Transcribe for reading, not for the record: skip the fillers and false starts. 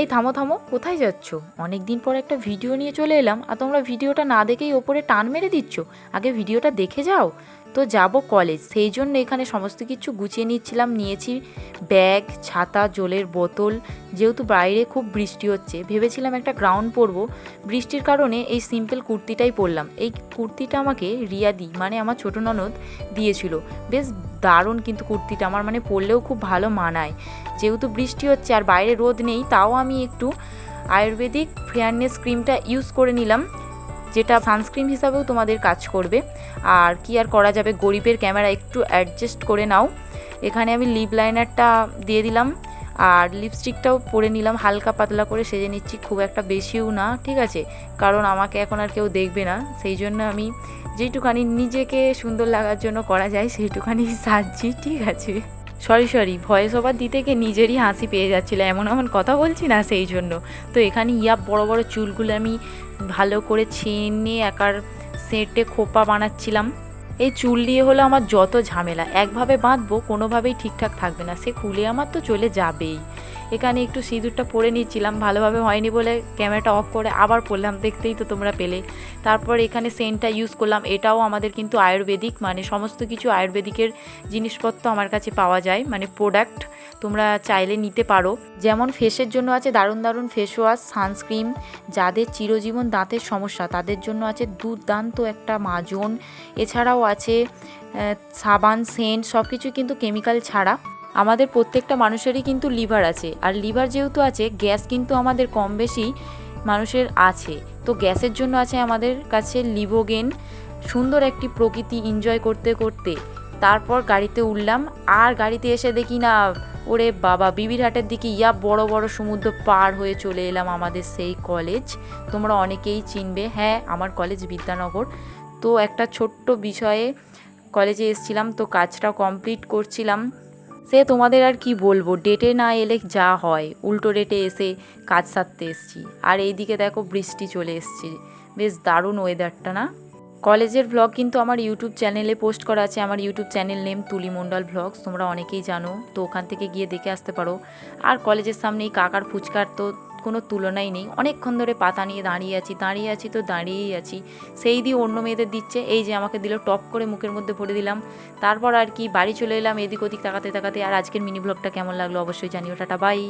এই থামো থামো, কোথায় যাচ্ছ? অনেক দিন পর একটা ভিডিও নিয়ে চলে এলাম আর তোমরা ভিডিওটা না দেখেই ওপরে টান মেরে দিচ্ছ। আগে ভিডিওটা দেখে যাও। তো যাব কলেজ, সেই জন্য এখানে সমস্ত কিছু গুছিয়ে নিচ্ছিলাম। নিয়েছি ব্যাগ, ছাতা, জলের বোতল। যেহেতু বাইরে খুব বৃষ্টি হচ্ছে, ভেবেছিলাম একটা গ্রাউন্ড পরবো। বৃষ্টির কারণে এই সিম্পল কুর্তিটাই পরলাম। এই কুর্তিটা আমাকে রিয়াদি মানে আমার ছোটো ননদ দিয়েছিল। বেশ দারুণ কিন্তু কুর্তিটা, আমার মানে পরলেও খুব ভালো মানায়। যেহেতু বৃষ্টি হচ্ছে আর বাইরে রোদ নেই, তাও আমি একটু আয়ুর্বেদিক ফেয়ারনেস ক্রিমটা ইউজ করে নিলাম, যেটা সানস্ক্রিন হিসাবেও তোমাদের কাজ করবে। আর কি আর করা যাবে, গরিবের ক্যামেরা একটু অ্যাডজাস্ট করে নাও। এখানে আমি লিপ লাইনারটা দিয়ে দিলাম আর লিপস্টিকটাও পরে নিলাম, হালকা পাতলা করে সেজে নিচ্ছি, খুব একটা বেশিও না, ঠিক আছে? কারণ আমাকে এখন আর কেউ দেখবে না, সেই জন্য আমি যেইটুখানি নিজেকে সুন্দর লাগার জন্য করা যায় সেইটুখানি সাজছি, ঠিক আছে? সরি ভয়েস ওভার দিতে গিয়ে নিজেরই হাসি পেয়ে যাচ্ছিলো, এমন এমন কথা বলছি না সেই জন্য। তো এখানে বড় বড় চুলগুলো আমি ভালো করে ছেনে একার সেটে খোপা বানাচ্ছিলাম। এই চুল দিয়ে হলো আমার যত ঝামেলা, একভাবে বাঁধবো কোনোভাবেই ঠিকঠাক থাকবে না, সে খুলে আমার তো চলে যাবেই। এখানে একটু সিঁদুরটা পরে নিচ্ছিলাম, ভালোভাবে হয়নি বলে ক্যামেরাটা অফ করে আবার পরলাম, দেখতেই তো তোমরা পেলে। তারপর এখানে সেন্টটা ইউজ করলাম, এটাও আমাদের কিন্তু আয়ুর্বেদিক, মানে সমস্ত কিছু আয়ুর্বেদিকের জিনিসপত্র আমার কাছে পাওয়া যায়, মানে প্রোডাক্ট তোমরা চাইলে নিতে পারো। যেমন ফেসের জন্য আছে দারুণ দারুণ ফেস ওয়াশ, সানস্ক্রিন। যাদের চিরজীবন দাঁতের সমস্যা তাদের জন্য আছে দুর্দান্ত একটা মাজন। এছাড়াও আছে সাবান, সেন্ট, সব কিছু কিন্তু কেমিক্যাল ছাড়া। আমাদের প্রত্যেকটা মানুষেরই কিন্তু লিভার আছে, আর লিভার যেহেতু আছে, গ্যাস কিন্তু আমাদের কম বেশি মানুষের আছে। তো গ্যাসের জন্য আছে আমাদের কাছে লিভোগেন। সুন্দর একটি প্রকৃতি এনজয় করতে করতে তারপর গাড়িতে উঠলাম। আর গাড়িতে এসে দেখি না, ওরে বাবা, বিবিরহাটের দিকে বড় বড় সমুদ্র পার হয়ে চলে এলাম আমাদের সেই কলেজ। তোমরা অনেকেই চিনবে, হ্যাঁ, আমার কলেজ বিদ্যানগর। তো একটা ছোট্ট বিষয়ে কলেজে এসেছিলাম, তো কাজটা কমপ্লিট করছিলাম। সে তোমাদের আর কি বলবো, ডেটে না এলে যা হয়, উল্টো ডেটে এসে কাজ সারতে এসছি। আর এইদিকে দেখো বৃষ্টি চলে এসছে, বেশ দারুণ ওয়েদারটা না? কলেজের ভ্লগ কিন্তু আমার ইউটিউব চ্যানেলে পোস্ট করা আছে। আমার ইউটিউব চ্যানেল নেম তুলি মণ্ডল ভ্লগস, তোমরা অনেকেই জানো, তো ওখান থেকে গিয়ে দেখে আসতে পারো। আর কলেজের সামনে এই কাকার ফুচকার তো কোনো তুলনাই নেই। অনেকক্ষণ ধরে পাতা নিয়ে দাঁড়িয়ে আছি তো দাঁড়িয়েই আছি। সেই দিয়ে অন্য মেয়েদের দিচ্ছে, এই যে আমাকে দিল, টপ করে মুখের মধ্যে ভরে দিলাম। তারপর আর কি বাড়ি চলে এলাম এদিক ওদিক তাকাতে তাকাতে। আর আজকের মিনি ব্লগটা কেমন লাগলো অবশ্যই জানিও। Tata, by.